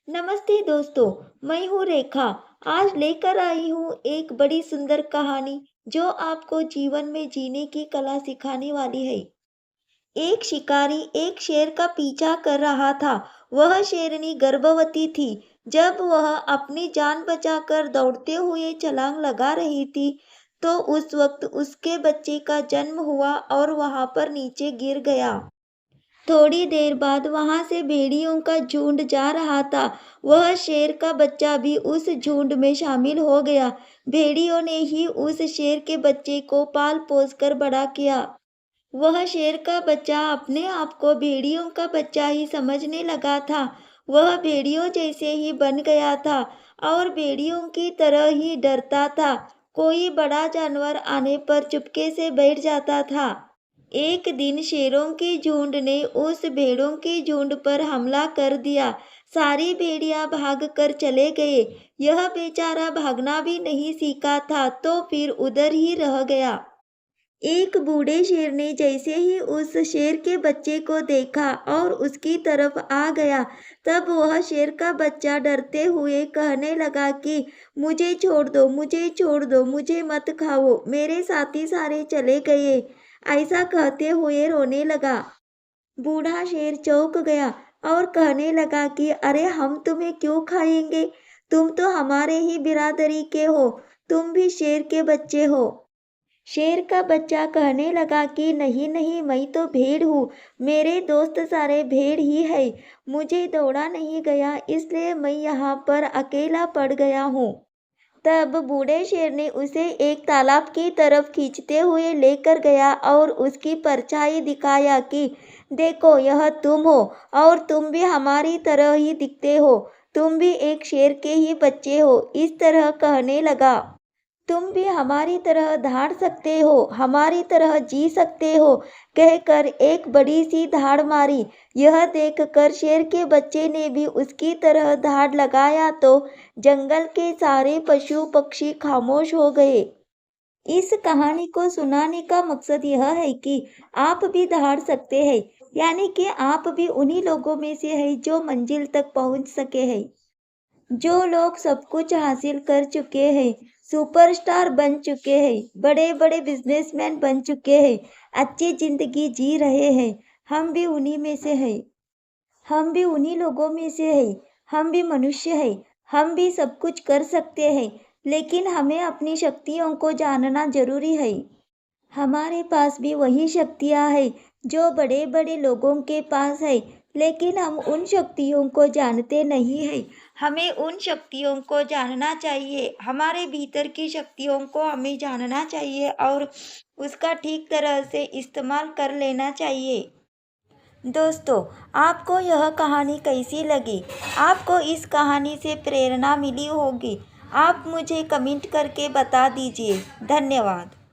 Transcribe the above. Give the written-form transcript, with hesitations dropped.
नमस्ते दोस्तों। मैं हूँ रेखा। आज लेकर आई हूँ एक बड़ी सुंदर कहानी जो आपको जीवन में जीने की कला सिखाने वाली है। एक शिकारी एक शेर का पीछा कर रहा था। वह शेरनी गर्भवती थी। जब वह अपनी जान बचाकर दौड़ते हुए छलांग लगा रही थी, तो उस वक्त उसके बच्चे का जन्म हुआ और वहां पर नीचे गिर गया। थोड़ी देर बाद वहां से भेड़ियों का झुंड जा रहा था। वह शेर का बच्चा भी उस झुंड में शामिल हो गया। भेड़ियों ने ही उस शेर के बच्चे को पाल पोस कर बड़ा किया। वह शेर का बच्चा अपने आप को भेड़ियों का बच्चा ही समझने लगा था। वह भेड़ियों जैसे ही बन गया था और भेड़ियों की तरह ही डरता था। कोई बड़ा जानवर आने पर चुपके से बैठ जाता था। एक दिन शेरों के झुंड ने उस भेड़ों के झुंड पर हमला कर दिया। सारी भेड़िया भाग कर चले गए। यह बेचारा भागना भी नहीं सीखा था, तो फिर उधर ही रह गया। एक बूढ़े शेर ने जैसे ही उस शेर के बच्चे को देखा और उसकी तरफ आ गया, तब वह शेर का बच्चा डरते हुए कहने लगा कि मुझे छोड़ दो, मुझे छोड़ दो, मुझे मत खाओ, मेरे साथी सारे चले गए। ऐसा कहते हुए रोने लगा। बूढ़ा शेर चौंक गया और कहने लगा कि अरे, हम तुम्हें क्यों खाएंगे? तुम तो हमारे ही बिरादरी के हो। तुम भी शेर के बच्चे हो। शेर का बच्चा कहने लगा कि नहीं नहीं, मैं तो भेड़ हूँ। मेरे दोस्त सारे भेड़ ही है। मुझे दौड़ा नहीं गया, इसलिए मैं यहाँ पर अकेला पड़ गया हूँ। तब बूढ़े शेर ने उसे एक तालाब की तरफ खींचते हुए लेकर गया और उसकी परछाई दिखाया कि देखो, यह तुम हो और तुम भी हमारी तरह ही दिखते हो। तुम भी एक शेर के ही बच्चे हो। इस तरह कहने लगा। तुम भी हमारी तरह धाड़ सकते हो, हमारी तरह जी सकते हो, कहकर एक बड़ी सी धाड़ मारी। यह देखकर शेर के बच्चे ने भी उसकी तरह धाड़ लगाया तो जंगल के सारे पशु पक्षी खामोश हो गए। इस कहानी को सुनाने का मकसद यह है कि आप भी दहाड़ सकते हैं, यानी कि आप भी उन्हीं लोगों में से हैं जो मंजिल तक पहुंच सके हैं। जो लोग सब कुछ हासिल कर चुके हैं, सुपरस्टार बन चुके हैं, बड़े बड़े बिजनेसमैन बन चुके हैं, अच्छी जिंदगी जी रहे हैं, हम भी उन्हीं में से हैं। हम भी उन्हीं लोगों में से हैं। हम भी मनुष्य हैं। हम भी सब कुछ कर सकते हैं, लेकिन हमें अपनी शक्तियों को जानना जरूरी है। हमारे पास भी वही शक्तियाँ हैं जो बड़े बड़े लोगों के पास है, लेकिन हम उन शक्तियों को जानते नहीं हैं। हमें उन शक्तियों को जानना चाहिए। हमारे भीतर की शक्तियों को हमें जानना चाहिए और उसका ठीक तरह से इस्तेमाल कर लेना चाहिए। दोस्तों, आपको यह कहानी कैसी लगी? आपको इस कहानी से प्रेरणा मिली होगी। आप मुझे कमेंट करके बता दीजिए। धन्यवाद।